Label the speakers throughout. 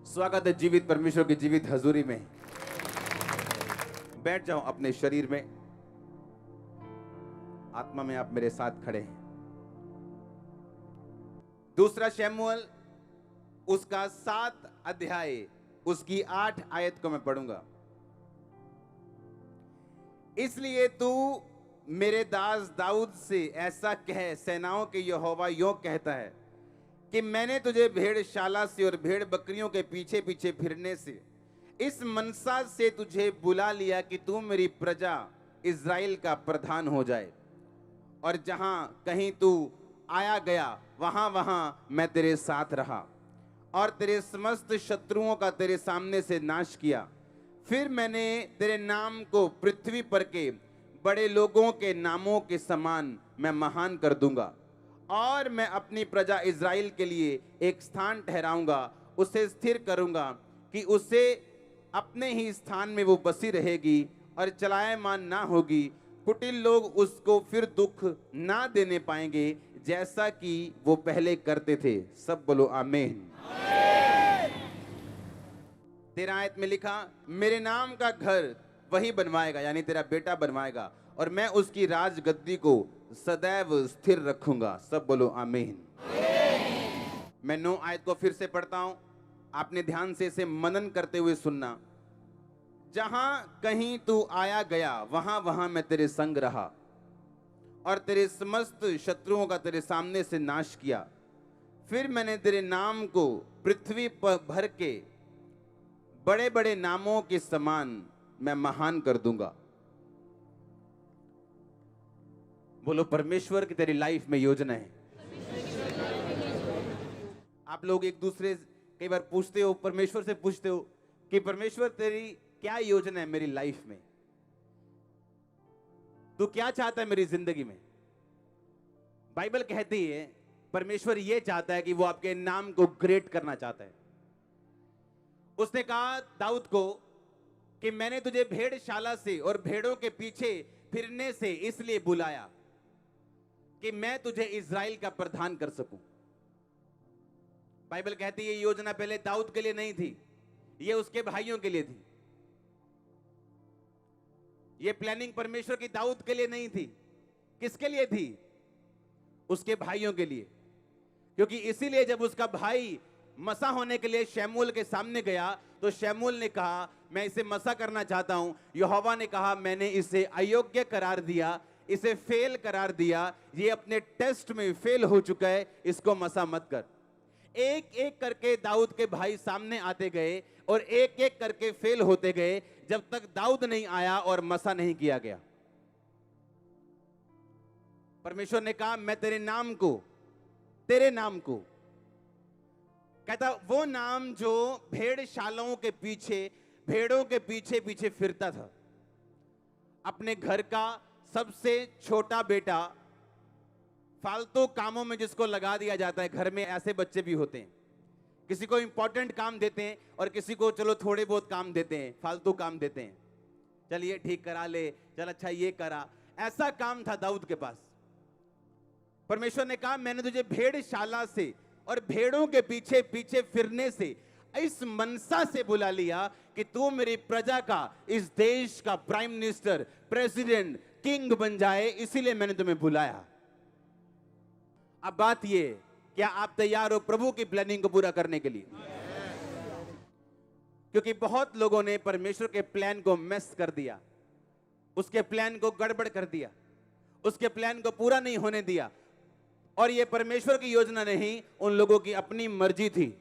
Speaker 1: स्वागत है जीवित परमेश्वर की जीवित हजूरी में। बैठ जाओ अपने शरीर में, आत्मा में आप मेरे साथ खड़े हैं। दूसरा शमूएल उसका 7 अध्याय उसकी 8 आयत को मैं पढ़ूंगा। इसलिए तू मेरे दास दाऊद से ऐसा कह, सेनाओं के यहोवा यों कहता है कि मैंने तुझे भेड़शाला से और भेड़ बकरियों के पीछे पीछे फिरने से, इस मनसा से तुझे बुला लिया कि तू मेरी प्रजा इज़राइल का प्रधान हो जाए, और जहां कहीं तू आया गया वहां वहां मैं तेरे साथ रहा और तेरे समस्त शत्रुओं का तेरे सामने से नाश किया। फिर मैंने तेरे नाम को पृथ्वी पर के बड़े लोगों के नामों के समान मैं महान कर दूंगा, और मैं अपनी प्रजा इज़राइल के लिए एक स्थान ठहराऊंगा, उसे स्थिर करूंगा कि उसे अपने ही स्थान में वो बसी रहेगी और चलायमान ना होगी। कुटिल लोग उसको फिर दुख ना देने पाएंगे जैसा कि वो पहले करते थे। सब बोलो आमीन। 13 आयत में लिखा, मेरे नाम का घर वही बनवाएगा, यानी तेरा बेटा बनवाएगा, और मैं उसकी राजगद्दी को सदैव स्थिर रखूंगा। सब बोलो आमीन। मैं 9 आयत को फिर से पढ़ता हूं, आपने ध्यान से इसे मनन करते हुए सुनना। जहां कहीं तू आया गया वहां वहां मैं तेरे संग रहा और तेरे समस्त शत्रुओं का तेरे सामने से नाश किया। फिर मैंने तेरे नाम को पृथ्वी पर भर के बड़े बड़े नामों के समान मैं महान कर दूंगा। बोलो, परमेश्वर की तेरी लाइफ में योजना है। आप लोग एक दूसरे कई बार पूछते हो, परमेश्वर से पूछते हो कि परमेश्वर तेरी क्या योजना है मेरी लाइफ में, तू क्या चाहता है मेरी जिंदगी में। बाइबल कहती है परमेश्वर ये चाहता है कि वो आपके नाम को ग्रेट करना चाहता है। उसने कहा दाऊद को कि मैंने तुझे भेड़शाला से और भेड़ों के पीछे फिरने से इसलिए बुलाया कि मैं तुझे इज़राइल का प्रधान कर सकूं। बाइबल कहती है ये योजना पहले दाऊद के लिए नहीं थी, ये उसके भाइयों के लिए थी। ये प्लानिंग परमेश्वर की दाऊद के लिए नहीं थी। किसके लिए थी? उसके भाइयों के लिए। क्योंकि इसीलिए जब उसका भाई मसा होने के लिए शमूएल के सामने गया तो शमूएल ने कहा मैं इसे मसा करना चाहता हूं। यहोवा ने कहा मैंने इसे अयोग्य करार दिया, इसे फेल करार दिया, ये अपने टेस्ट में फेल हो चुका है, इसको मसा मत कर। एक एक करके दाऊद के भाई सामने आते गए और एक एक करके फेल होते गए जब तक दाऊद नहीं आया और मसा नहीं किया गया। परमेश्वर ने कहा मैं तेरे नाम को कहता, वो नाम जो भेड़शालाओं के पीछे भेड़ों के पीछे पीछे फिरता था, अपने घर का सबसे छोटा बेटा, फालतू कामों में जिसको लगा दिया जाता है। घर में ऐसे बच्चे भी होते हैं, किसी को इंपॉर्टेंट काम देते हैं और किसी को चलो थोड़े बहुत काम देते हैं, फालतू काम देते हैं, चल ये ठीक करा ले, चल अच्छा ये करा। ऐसा काम था दाऊद के पास। परमेश्वर ने कहा मैंने तुझे भेड़शाला से और भेड़ों के पीछे पीछे फिरने से, इस मनसा से बुला लिया कि तू मेरी प्रजा का, इस देश का प्राइम मिनिस्टर, प्रेसिडेंट, किंग बन जाए, इसीलिए मैंने तुम्हें बुलाया। अब बात ये, क्या आप तैयार हो प्रभु की प्लानिंग को पूरा करने के लिए? क्योंकि बहुत लोगों ने परमेश्वर के प्लान को मिस कर दिया, उसके प्लान को गड़बड़ कर दिया, उसके प्लान को पूरा नहीं होने दिया। और ये परमेश्वर की योजना नहीं, उन लोगों की अपनी मर्जी थी।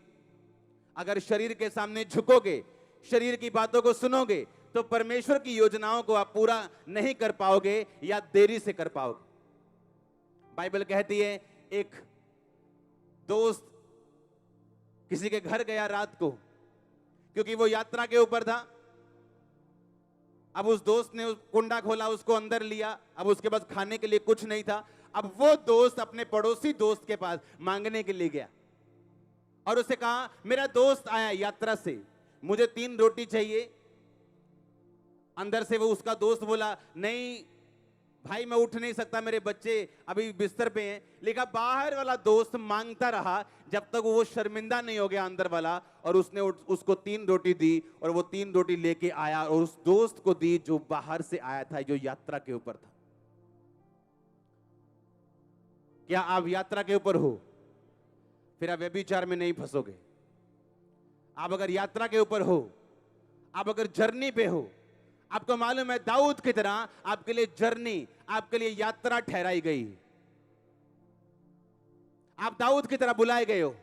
Speaker 1: अगर शरीर के सामने झुकोगे, शरीर की बातों को सुनोगे, तो परमेश्वर की योजनाओं को आप पूरा नहीं कर पाओगे या देरी से कर पाओगे। बाइबल कहती है एक दोस्त किसी के घर गया रात को, क्योंकि वो यात्रा के ऊपर था। अब उस दोस्त ने कुंडा खोला, उसको अंदर लिया। अब उसके पास खाने के लिए कुछ नहीं था। अब वो दोस्त अपने पड़ोसी दोस्त के पास मांगने के लिए गया और उसे कहा मेरा दोस्त आया यात्रा से, मुझे 3 रोटी चाहिए। अंदर से वो उसका दोस्त बोला नहीं भाई मैं उठ नहीं सकता, मेरे बच्चे अभी बिस्तर पे हैं। लेकिन बाहर वाला दोस्त मांगता रहा जब तक वो शर्मिंदा नहीं हो गया अंदर वाला, और उसने उसको 3 रोटी दी, और वो 3 रोटी लेके आया और उस दोस्त को दी जो बाहर से आया था, जो यात्रा के ऊपर था। क्या आप यात्रा के ऊपर हो? फिर आप व्यभिचार में नहीं फंसोगे। आप अगर यात्रा के ऊपर हो, आप अगर जर्नी पे हो, आपको मालूम है दाऊद की तरह आपके लिए जर्नी, आपके लिए यात्रा ठहराई गई। आप दाऊद की तरह बुलाए गए हो,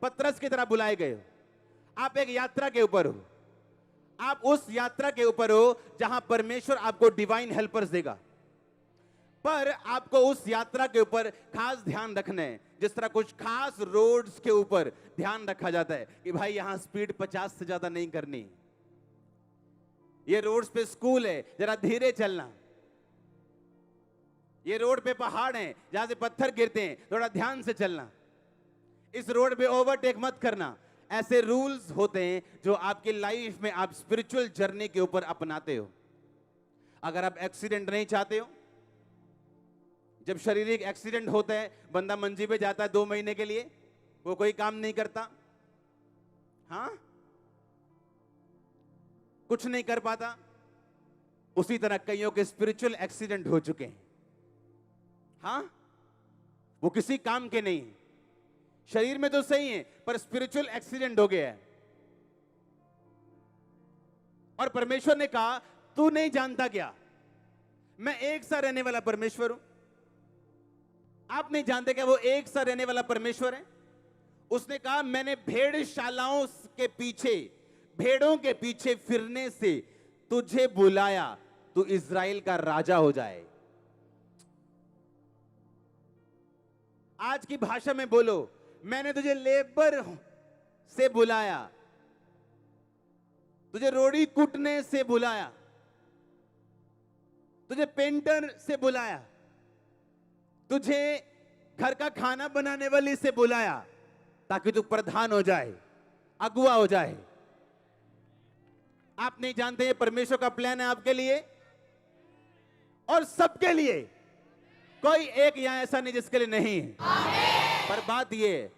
Speaker 1: पतरस की तरह बुलाए गए हो। आप एक यात्रा के ऊपर हो। आप उस यात्रा के ऊपर हो जहां परमेश्वर आपको डिवाइन हेल्पर्स देगा। पर आपको उस यात्रा के ऊपर खास ध्यान रखना है। जिस तरह कुछ खास रोड्स के ऊपर ध्यान रखा जाता है कि भाई यहां स्पीड 50 से ज्यादा नहीं करनी, ये रोड्स पे स्कूल है, जरा धीरे चलना। ये रोड पे पहाड़ है, जहां से पत्थर गिरते हैं, थोड़ा ध्यान से चलना। इस रोड पे ओवरटेक मत करना। ऐसे रूल्स होते हैं जो आपकी लाइफ में आप स्पिरिचुअल जर्नी के ऊपर अपनाते हो। अगर आप एक्सीडेंट नहीं चाहते हो, जब शारीरिक एक्सीडेंट होता है, बंदा मंजी पे जाता है 2 महीने के लिए, वो कोई काम नहीं करता, हाँ, कुछ नहीं कर पाता। उसी तरह कईयों के स्पिरिचुअल एक्सीडेंट हो चुके हैं, हाँ, वो किसी काम के नहीं। शरीर में तो सही है, पर स्पिरिचुअल एक्सीडेंट हो गया है। और परमेश्वर ने कहा, तू नहीं जानता क्या, मैं एक सा रहने वाला परमेश्वर हूं। आप नहीं जानते क्या वो एक सा रहने वाला परमेश्वर है? उसने कहा, मैंने भेड़शालाओं के पीछे, भेड़ों के पीछे फिरने से तुझे बुलाया, तू इज़राइल का राजा हो जाए। आज की भाषा में बोलो, मैंने तुझे लेबर से बुलाया, तुझे रोड़ी कूटने से बुलाया, तुझे पेंटर से बुलाया, तुझे घर का खाना बनाने वाली से बुलाया, ताकि तू प्रधान हो जाए, अगुवा हो जाए। आप नहीं जानते, ये परमेश्वर का प्लान है आपके लिए और सबके लिए। कोई एक यहां ऐसा नहीं जिसके लिए नहीं है। पर बात ये,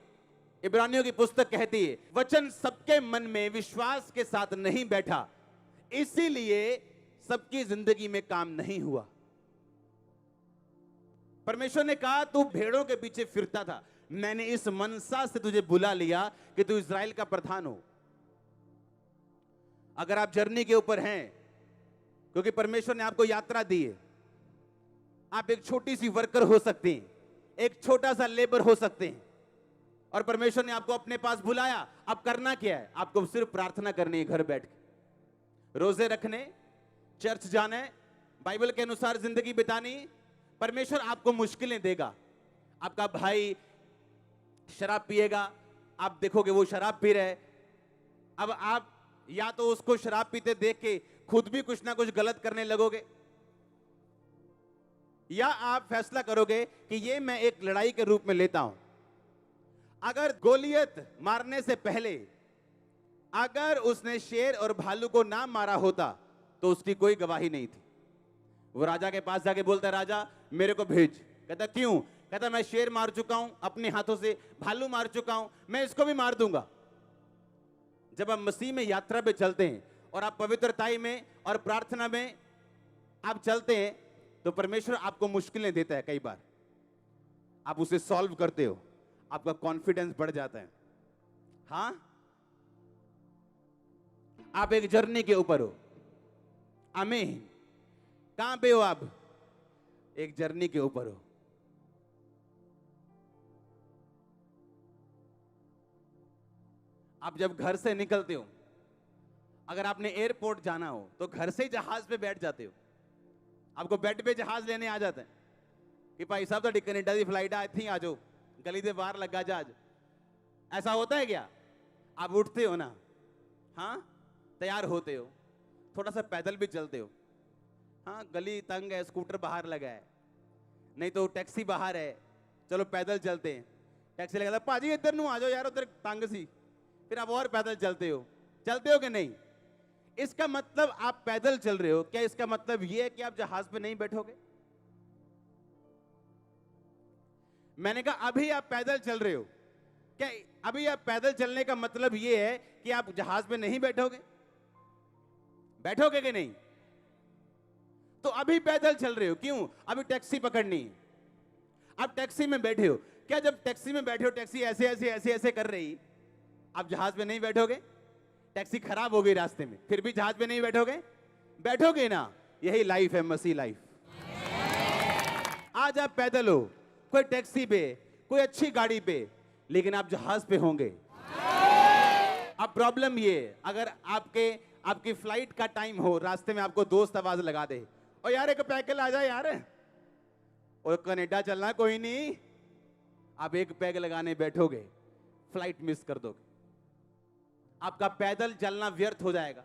Speaker 1: इब्रानियों की पुस्तक कहती है, वचन सबके मन में विश्वास के साथ नहीं बैठा, इसीलिए सबकी जिंदगी में काम नहीं हुआ। परमेश्वर ने कहा, तू भेड़ों के पीछे फिरता था, मैंने इस मनसा से तुझे बुला लिया कि तू इज़राइल का प्रधान हो। अगर आप जर्नी के ऊपर हैं, क्योंकि परमेश्वर ने आपको यात्रा दी है, आप एक छोटी सी वर्कर हो सकते हैं, एक छोटा सा लेबर हो सकते हैं, और परमेश्वर ने आपको अपने पास बुलाया। अब करना क्या है? आपको सिर्फ प्रार्थना करनी है, घर बैठ के रोजे रखने, चर्च जाना है, बाइबल के अनुसार जिंदगी बितानी। परमेश्वर आपको मुश्किलें देगा। आपका भाई शराब पिएगा, आप देखोगे वो शराब पी रहा है। अब आप या तो उसको शराब पीते देख के खुद भी कुछ ना कुछ गलत करने लगोगे, या आप फैसला करोगे कि ये मैं एक लड़ाई के रूप में लेता हूं। अगर गोलियत मारने से पहले अगर उसने शेर और भालू को ना मारा होता तो उसकी कोई गवाही नहीं थी। वो राजा के पास जाके बोलता, राजा मेरे को भेज। कहता क्यों? कहता मैं शेर मार चुका हूं अपने हाथों से, भालू मार चुका हूं, मैं इसको भी मार दूंगा। जब आप मसीह में यात्रा पे चलते हैं और आप पवित्रताई में और प्रार्थना में आप चलते हैं, तो परमेश्वर आपको मुश्किलें देता है। कई बार आप उसे सॉल्व करते हो, आपका कॉन्फिडेंस बढ़ जाता है। हाँ, आप एक जर्नी के ऊपर हो। आमीन। कहां पे हो आप? एक जर्नी के ऊपर हो। आप जब घर से निकलते हो, अगर आपने एयरपोर्ट जाना हो तो घर से ही जहाज पे बैठ जाते हो। आपको बेड पे जहाज लेने आ जाता है कि भाई साहब तो कनेडा की फ्लाइट आई थी, आ जाओ, गली से बाहर लगा जहाज। ऐसा होता है क्या? आप उठते हो ना, हाँ, तैयार होते हो, थोड़ा सा पैदल भी चलते हो। हाँ, गली तंग है, स्कूटर बाहर लगा है, नहीं तो टैक्सी बाहर है, चलो पैदल चलते हैं। टैक्सी लगा, पाजी इधर नू आ जाओ यार, उधर तंग सी। फिर आप और पैदल चलते हो कि नहीं? इसका मतलब आप पैदल चल रहे हो, क्या इसका मतलब यह है कि आप जहाज पे नहीं बैठोगे? मैंने कहा अभी आप पैदल चल रहे हो, क्या अभी आप पैदल चलने का मतलब ये है कि आप जहाज में नहीं बैठोगे? बैठोगे कि नहीं? तो अभी पैदल चल रहे हो, क्यों? अभी टैक्सी पकड़नी है। आप टैक्सी में बैठे हो, क्या जब टैक्सी में बैठे हो टैक्सी ऐसे ऐसे ऐसे ऐसे कर रही, आप जहाज में नहीं बैठोगे? टैक्सी खराब हो गई रास्ते में, फिर भी जहाज में नहीं बैठोगे? बैठोगे ना। यही लाइफ है, मसीह लाइफ। आज आप पैदल हो, कोई टैक्सी पे, कोई अच्छी गाड़ी पे, लेकिन आप जहाज पे होंगे। अब प्रॉब्लम ये, अगर आपकी फ्लाइट का टाइम हो, रास्ते में आपको दोस्त आवाज लगा दे, और यार एक पैदल आ जा यार, और कनाडा चलना, कोई नहीं, आप एक पैग लगाने बैठोगे, फ्लाइट मिस कर दोगे। आपका पैदल चलना व्यर्थ हो जाएगा,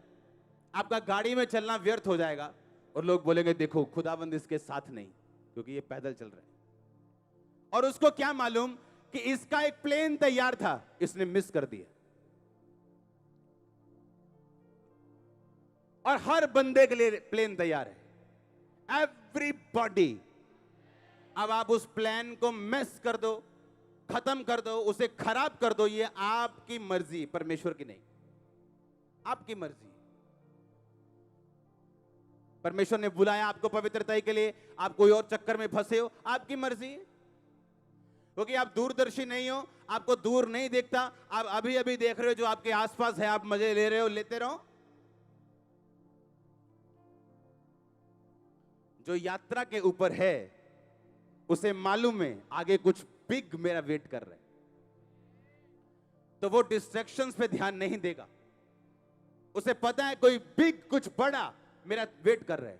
Speaker 1: आपका गाड़ी में चलना व्यर्थ हो जाएगा, और लोग बोलेंगे देखो खुदाबंद इसके साथ नहीं, क्योंकि ये पैदल चल रहा है। और उसको क्या मालूम कि इसका एक प्लेन तैयार था, इसने मिस कर दिया। और हर बंदे के लिए प्लेन तैयार है, एवरीबॉडी। अब आप उस प्लान को मिस कर दो, खत्म कर दो, उसे खराब कर दो, ये आपकी मर्जी, परमेश्वर की नहीं, आपकी मर्जी। परमेश्वर ने बुलाया आपको पवित्रता के लिए, आप कोई और चक्कर में फंसे हो, आपकी मर्जी। क्योंकि आप दूरदर्शी नहीं हो, आपको दूर नहीं देखता, आप अभी अभी देख रहे हो जो आपके आसपास है, आप मजे ले रहे हो, लेते रहो। जो यात्रा के ऊपर है उसे मालूम है आगे कुछ बिग मेरा वेट कर रहा है, तो वो डिस्ट्रैक्शंस पे ध्यान नहीं देगा। उसे पता है कोई बिग, कुछ बड़ा मेरा वेट कर रहा है।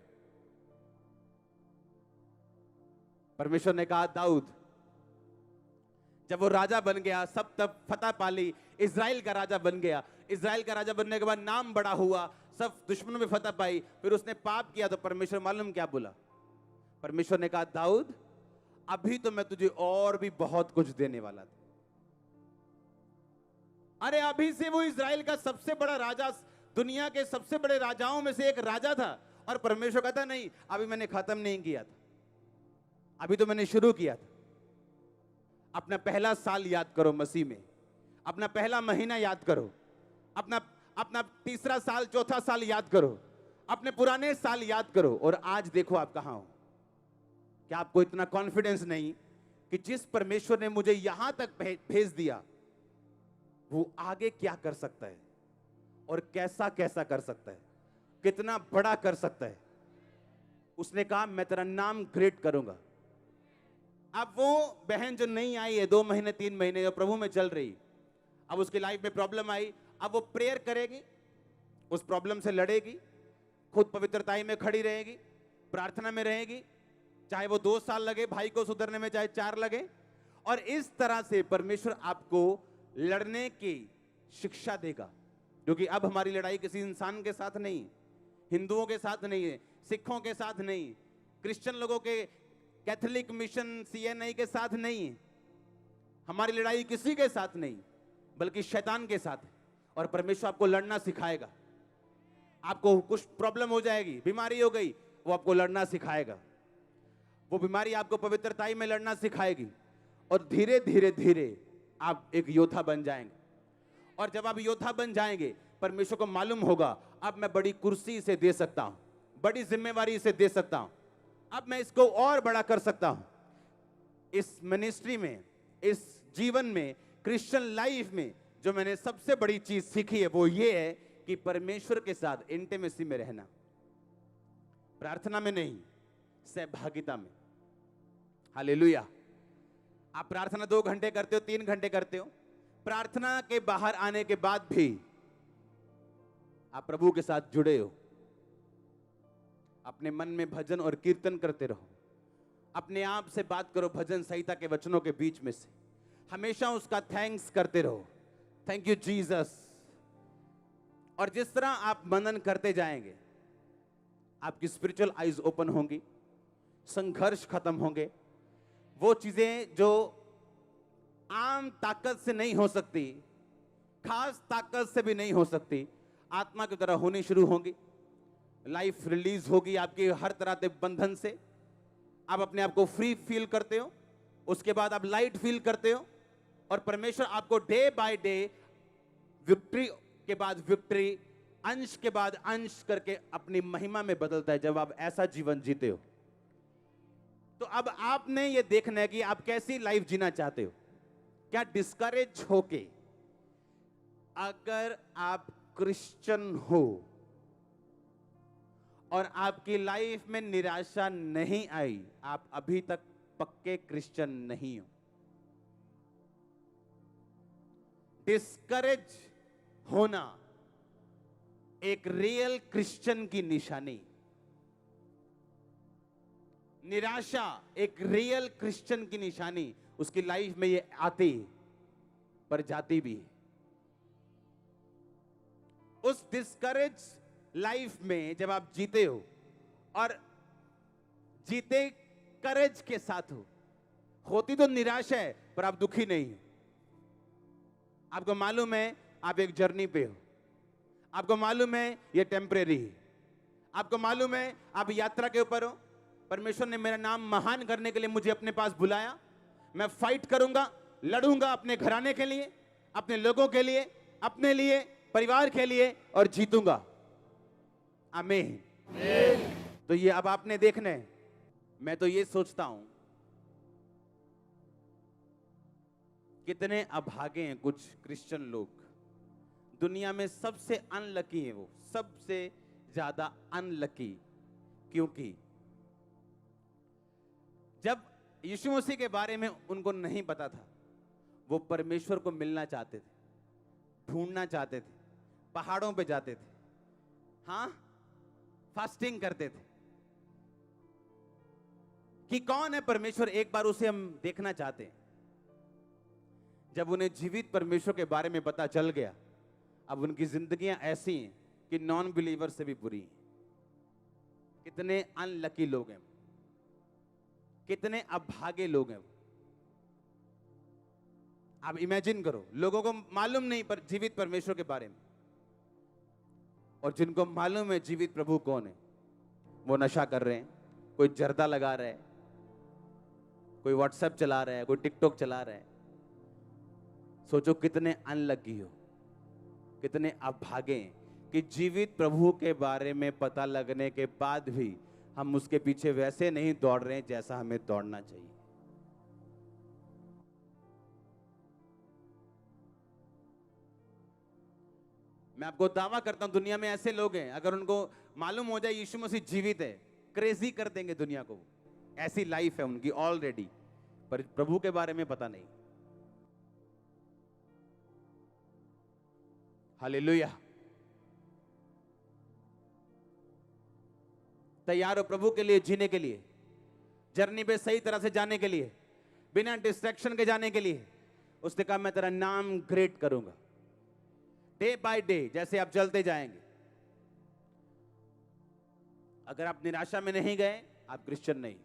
Speaker 1: परमेश्वर ने कहा दाऊद, जब वो राजा बन गया, सब तब फतह पाली, इज़राइल का राजा बन गया। इज़राइल का राजा बनने के बाद नाम बड़ा हुआ, सब दुश्मनों में फतह पाई, फिर उसने पाप किया, तो परमेश्वर मालूम क्या बोला? परमेश्वर ने कहा दाऊद, अभी तो मैं तुझे और भी बहुत कुछ देने वाला था। अरे अभी से वो इज़राइल का सबसे बड़ा राजा, दुनिया के सबसे बड़े राजाओं में से एक राजा था, और परमेश्वर कहता नहीं, अभी मैंने खत्म नहीं किया था, अभी तो मैंने शुरू किया था। अपना पहला साल याद करो मसीह में, अपना पहला महीना याद करो, अपना तीसरा साल, चौथा साल याद करो, अपने पुराने साल याद करो, और आज देखो आप कहां हो। क्या आपको इतना कॉन्फिडेंस नहीं कि जिस परमेश्वर ने मुझे यहां तक भेज दिया, वो आगे क्या कर सकता है, और कैसा कैसा कर सकता है, कितना बड़ा कर सकता है। उसने कहा मैं तेरा नाम ग्रेट करूंगा। अब वो बहन जो नहीं आई है 2 महीने 3 महीने, जो प्रभु में चल रही, अब उसकी लाइफ में प्रॉब्लम आई, अब वो प्रेयर करेगी, उस प्रॉब्लम से लड़ेगी, खुद पवित्रताई में खड़ी रहेगी, प्रार्थना में रहेगी, चाहे वो 2 साल लगे भाई को सुधरने में, चाहे 4 लगे। और इस तरह से परमेश्वर आपको लड़ने की शिक्षा देगा, क्योंकि अब हमारी लड़ाई किसी इंसान के साथ नहीं, हिंदुओं के साथ नहीं है, सिखों के साथ नहीं, क्रिश्चियन लोगों के, कैथोलिक मिशन सीएनआई के साथ नहीं है। हमारी लड़ाई किसी के साथ नहीं, बल्कि शैतान के साथ है। और परमेश्वर आपको लड़ना सिखाएगा। आपको कुछ प्रॉब्लम हो जाएगी, बीमारी हो गई, वो आपको लड़ना सिखाएगा। वो बीमारी आपको पवित्रताई में लड़ना सिखाएगी, और धीरे धीरे धीरे आप एक योद्धा बन जाएंगे। और जब आप योद्धा बन जाएंगे, परमेश्वर को मालूम होगा अब मैं बड़ी कुर्सी से दे सकता हूं, बड़ी जिम्मेवारी से दे सकता हूं, अब मैं इसको और बड़ा कर सकता हूं। इस मिनिस्ट्री में, इस जीवन में, क्रिश्चियन लाइफ में जो मैंने सबसे बड़ी चीज सीखी है वो ये है कि परमेश्वर के साथ इंटीमेसी में रहना, प्रार्थना में नहीं, सहभागिता में। हालेलुया। आप प्रार्थना 2 घंटे करते हो, 3 घंटे करते हो, प्रार्थना के बाहर आने के बाद भी आप प्रभु के साथ जुड़े हो। अपने मन में भजन और कीर्तन करते रहो, अपने आप से बात करो भजन संहिता के वचनों के बीच में से, हमेशा उसका थैंक्स करते रहो, थैंक यू जीसस। और जिस तरह आप मनन करते जाएंगे, आपकी स्पिरिचुअल आईज ओपन होंगी, संघर्ष खत्म होंगे, वो चीजें जो आम ताकत से नहीं हो सकती, खास ताकत से भी नहीं हो सकती, आत्मा की तरह होनी शुरू होंगी। लाइफ रिलीज होगी आपकी हर तरह के बंधन से, आप अपने आप को फ्री फील करते हो, उसके बाद आप लाइट फील करते हो, और परमेश्वर आपको डे बाय डे विक्ट्री के बाद विक्ट्री, अंश के बाद अंश करके अपनी महिमा में बदलता है जब आप ऐसा जीवन जीते हो। तो अब आपने ये देखना है कि आप कैसी लाइफ जीना चाहते हो। क्या डिस्करेज होके, अगर आप क्रिश्चियन हो और आपकी लाइफ में निराशा नहीं आई, आप अभी तक पक्के क्रिश्चियन नहीं हो। डिस्करेज होना एक रियल क्रिश्चियन की निशानी, निराशा एक रियल क्रिश्चियन की निशानी। उसकी लाइफ में ये आती पर जाती भी है। उस डिस्करेज लाइफ में जब आप जीते हो और जीते करेज के साथ हो, होती तो निराशा है पर आप दुखी नहीं हो। आपको मालूम है आप एक जर्नी पे हो, आपको मालूम है ये टेम्परेरी है, आपको मालूम है आप यात्रा के ऊपर हो। परमेश्वर ने मेरा नाम महान करने के लिए मुझे अपने पास बुलाया। मैं फाइट करूंगा, लड़ूंगा अपने घराने के लिए, अपने लोगों के लिए, अपने लिए, परिवार के लिए, और जीतूंगा। आमीन। तो ये अब आपने देखना है। मैं तो ये सोचता हूं, कितने अभागे हैं कुछ क्रिश्चियन लोग। दुनिया में सबसे अनलकी है वो, सबसे ज्यादा अनलकी। क्योंकि जब यीशु मसीह के बारे में उनको नहीं पता था, वो परमेश्वर को मिलना चाहते थे, ढूंढना चाहते थे, पहाड़ों पे जाते थे, हाँ, फास्टिंग करते थे कि कौन है परमेश्वर, एक बार उसे हम देखना चाहते हैं। जब उन्हें जीवित परमेश्वर के बारे में पता चल गया, अब उनकी जिंदगियां ऐसी हैं कि नॉन बिलीवर से भी बुरी हैं। कितने अनलकी लोग हैं, कितने अभागे लोग हैं। आप इमेजिन करो, लोगों को मालूम नहीं पर जीवित परमेश्वर के बारे में, और जिनको मालूम है जीवित प्रभु कौन है, वो नशा कर रहे हैं, कोई जर्दा लगा रहा है, कोई व्हाट्सएप चला रहा है, कोई टिकटॉक चला रहा है। सोचो कितने अनलकी हो, कितने अभागे हैं कि जीवित प्रभु के बारे में पता लगने के बाद भी हम उसके पीछे वैसे नहीं दौड़ रहे हैं जैसा हमें दौड़ना चाहिए। मैं आपको दावा करता हूं, दुनिया में ऐसे लोग हैं, अगर उनको मालूम हो जाए यीशु मसीह जीवित है, क्रेजी कर देंगे दुनिया को। ऐसी लाइफ है उनकी ऑलरेडी, पर प्रभु के बारे में पता नहीं। हालेलुया। तैयार हो प्रभु के लिए जीने के लिए, जर्नी पे सही तरह से जाने के लिए, बिना डिस्ट्रैक्शन के जाने के लिए। उसने कहा मैं तेरा नाम ग्रेट करूंगा डे बाय डे, जैसे आप चलते जाएंगे। अगर आप निराशा में नहीं गए, आप क्रिश्चियन नहीं,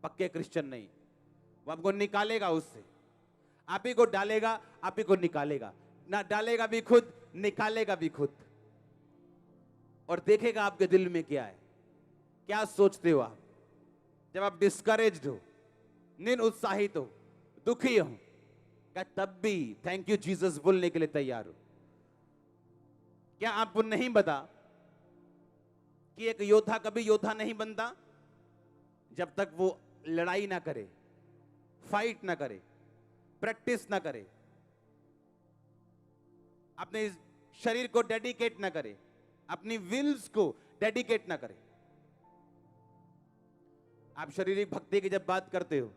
Speaker 1: पक्के क्रिश्चियन नहीं। वो आपको निकालेगा उससे, आप ही को डालेगा, आप ही को निकालेगा, ना डालेगा भी खुद, निकालेगा भी खुद। और देखेगा आपके दिल में क्या है, क्या सोचते हो आप। जब आप डिस्करेज्ड हो, निरुत्साहित हो, दुखी हो, क्या तब भी थैंक यू जीसस बोलने के लिए तैयार हो। क्या आपको नहीं पता कि एक योद्धा कभी योद्धा नहीं बनता जब तक वो लड़ाई ना करे, फाइट ना करे, प्रैक्टिस ना करे, अपने शरीर को डेडिकेट ना करे, अपनी विल्स को डेडिकेट ना करे। आप शारीरिक भक्ति की जब बात करते हो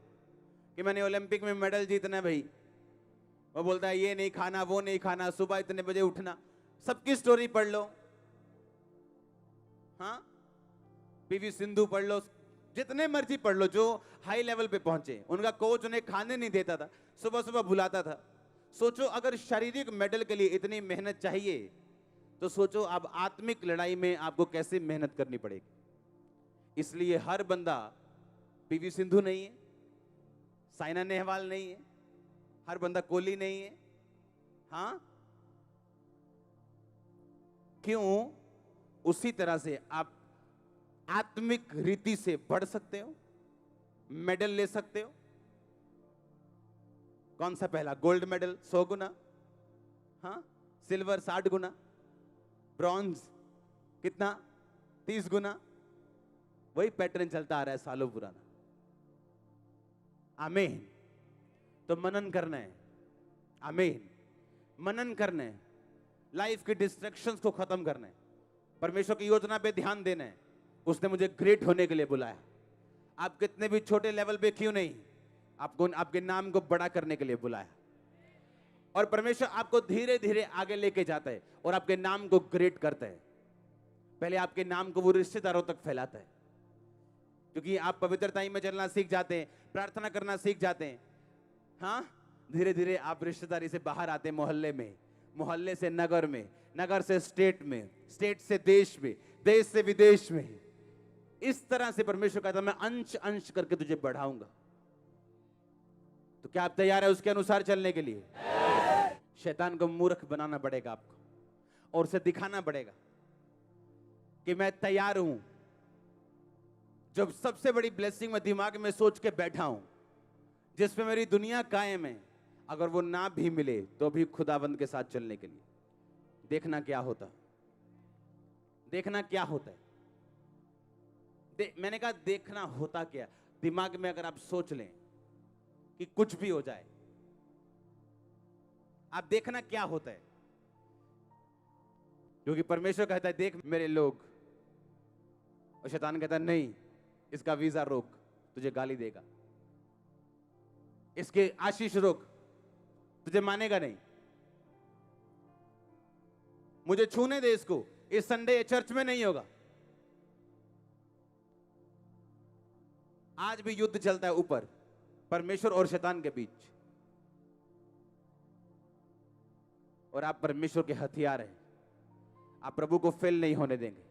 Speaker 1: कि मैंने ओलंपिक में मेडल जीतना है भाई, वो बोलता है ये नहीं खाना, वो नहीं खाना, सुबह इतने बजे उठना। सबकी स्टोरी पढ़ लो, हाँ, पीवी सिंधु पढ़ लो, जितने मर्जी पढ़ लो जो हाई लेवल पे पहुंचे। उनका कोच उन्हें खाने नहीं देता था, सुबह सुबह बुलाता था। सोचो अगर शारीरिक मेडल के लिए इतनी मेहनत चाहिए, तो सोचो अब आत्मिक लड़ाई में आपको कैसे मेहनत करनी पड़ेगी। इसलिए हर बंदा पीवी सिंधु नहीं है, साइना नेहवाल नहीं है, हर बंदा कोहली नहीं है। हाँ, क्यों? उसी तरह से आप आत्मिक रीति से बढ़ सकते हो, मेडल ले सकते हो। कौन सा पहला? गोल्ड मेडल 100 गुना, हाँ, सिल्वर 60 गुना, ब्रॉन्ज कितना? 30 गुना। वही पैटर्न चलता आ रहा है सालों पुराना। आमीन। तो मनन करना है, आमीन, मनन करना है, लाइफ के डिस्ट्रैक्शंस को खत्म करना है, परमेश्वर की योजना पे ध्यान देना है। उसने मुझे ग्रेट होने के लिए बुलाया। आप कितने भी छोटे लेवल पे क्यों नहीं, आपको आपके नाम को बड़ा करने के लिए बुलाया। और परमेश्वर आपको धीरे धीरे आगे लेके जाता है और आपके नाम को ग्रेट करता है। पहले आपके नाम को वो रिश्तेदारों तक फैलाता है, क्योंकि आप पवित्रता में चलना सीख जाते हैं, प्रार्थना करना सीख जाते हैं। हाँ, धीरे धीरे आप रिश्तेदारी से बाहर आते हैं, मोहल्ले में, मोहल्ले से नगर में, नगर से स्टेट में, स्टेट से देश में, देश से विदेश में। इस तरह से परमेश्वर कहता है मैं अंश अंश करके तुझे बढ़ाऊंगा। तो क्या आप तैयार है उसके अनुसार चलने के लिए? शैतान को मूर्ख बनाना पड़ेगा आपको और उसे दिखाना पड़ेगा कि मैं तैयार हूं। जब सबसे बड़ी ब्लेसिंग मैं दिमाग में सोच के बैठा हूं, जिसमें मेरी दुनिया कायम है, अगर वो ना भी मिले तो भी खुदाबंद के साथ चलने के लिए देखना क्या होता, देखना क्या होता है। मैंने कहा देखना होता क्या। दिमाग में अगर आप सोच लें कि कुछ भी हो जाए, आप देखना क्या होता है। क्योंकि परमेश्वर कहता है देख मेरे लोग, और शैतान कहता है नहीं, इसका वीजा रोक, तुझे गाली देगा, इसके आशीष रोक, तुझे मानेगा नहीं, मुझे छूने दे इसको, इस संडे चर्च में नहीं होगा। आज भी युद्ध चलता है ऊपर परमेश्वर और शैतान के बीच, और आप परमेश्वर के हथियार हैं। आप प्रभु को फेल नहीं होने देंगे,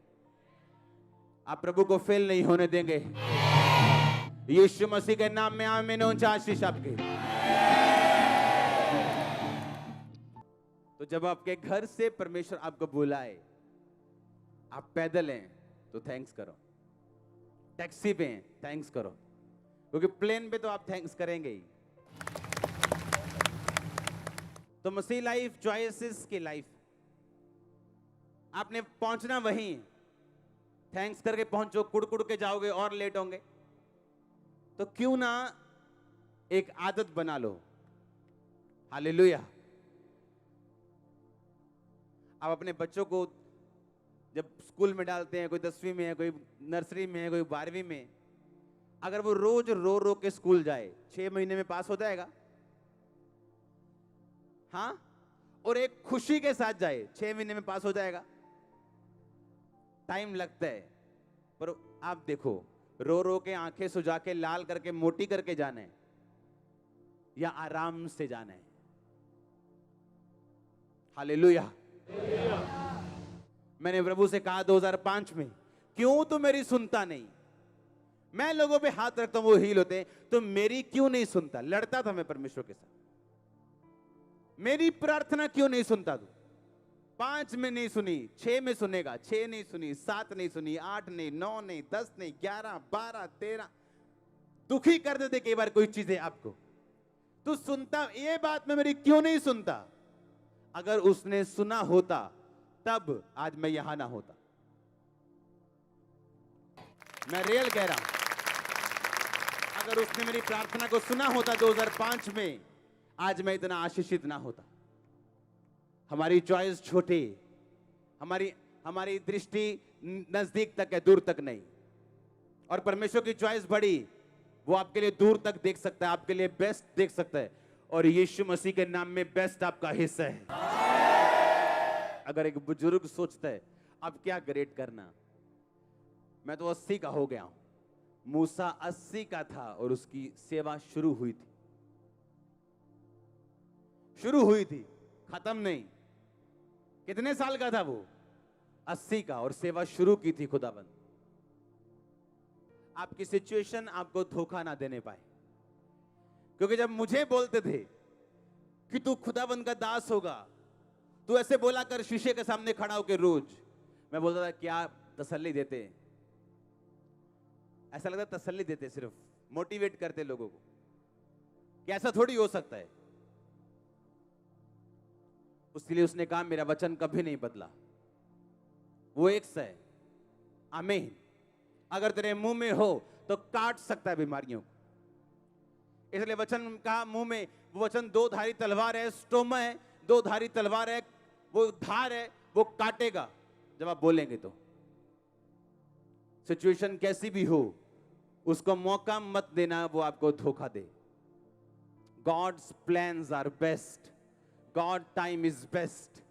Speaker 1: आप प्रभु को फेल नहीं होने देंगे। यीशु मसीह के नाम में आमीन। ऊंचा आशीष आपके। तो जब आपके घर से परमेश्वर आपको बुलाए, आप पैदल हैं तो थैंक्स करो, टैक्सी पे हैं थैंक्स करो, क्योंकि प्लेन पे तो आप थैंक्स करेंगे ही। तो मसीह लाइफ चॉइसेस की लाइफ, आपने पहुंचना वहीं, थैंक्स करके पहुंचो, कुड़ के जाओगे और लेट होंगे। तो क्यों ना एक आदत बना लो। हालेलुया। आप अपने बच्चों को जब स्कूल में डालते हैं, कोई 10वीं में है, कोई नर्सरी में है, कोई 12वीं में, अगर वो रोज रो रो के स्कूल जाए, 6 महीने में पास हो जाएगा? हाँ, और एक खुशी के साथ जाए, 6 महीने में पास हो जाएगा? टाइम लगता है। पर आप देखो, रो रो के आंखें सुजा के लाल करके मोटी करके जाना है या आराम से जाना है? हालेलुया। मैंने प्रभु से कहा 2005 में, क्यों तू मेरी सुनता नहीं? मैं लोगों पे हाथ रखता हूं वो हील होते हैं, तो मेरी क्यों नहीं सुनता? लड़ता था मैं परमेश्वर के साथ, मेरी प्रार्थना क्यों नहीं सुनता तू? 5 में नहीं सुनी, 6 में सुनेगा, 6 नहीं सुनी, 7 नहीं सुनी, 8 नहीं, 9 नहीं, 10 नहीं, 11, 12, 13। दुखी कर देते कई बार कोई चीजें आपको। तू सुनता, ये बात में मेरी क्यों नहीं सुनता? अगर उसने सुना होता तब आज मैं यहां ना होता। मैं रियल कह रहा हूं, अगर उसने मेरी प्रार्थना को सुना होता 2005 में, आज मैं इतना आशीषित ना होता। हमारी चॉइस छोटी, हमारी दृष्टि नजदीक तक है, दूर तक नहीं। और परमेश्वर की चॉइस बड़ी, वो आपके लिए दूर तक देख सकता है, आपके लिए बेस्ट देख सकता है, और यीशु मसीह के नाम में बेस्ट आपका हिस्सा है। अगर एक बुजुर्ग सोचता है अब क्या ग्रेट करना, मैं तो 80 का हो गया हूं, मूसा 80 का था और उसकी सेवा शुरू हुई थी, खत्म नहीं। कितने साल का था वो? 80 का, और सेवा शुरू की थी खुदाबंद। आपकी सिचुएशन आपको धोखा ना देने पाए, क्योंकि जब मुझे बोलते थे कि तू खुदाबंद का दास होगा, तू ऐसे बोला कर शीशे के सामने खड़ा होकर रोज, मैं बोलता था क्या तसल्ली देते, ऐसा लगता तसल्ली देते, सिर्फ मोटिवेट करते लोगों को कि ऐसा थोड़ी हो सकता है। उसके लिए उसने कहा मेरा वचन कभी नहीं बदला, वो एक सा है। आमीन। अगर तेरे मुंह में हो तो काट सकता है बीमारियों को। इसलिए वचन कहा मुंह में, वो वचन दो धारी तलवार है, स्टोमा है, दो धारी तलवार है, वो धार है, वो काटेगा जब आप बोलेंगे तो। सिचुएशन कैसी भी हो उसको मौका मत देना वो आपको धोखा दे। God's plans are best. God time is best.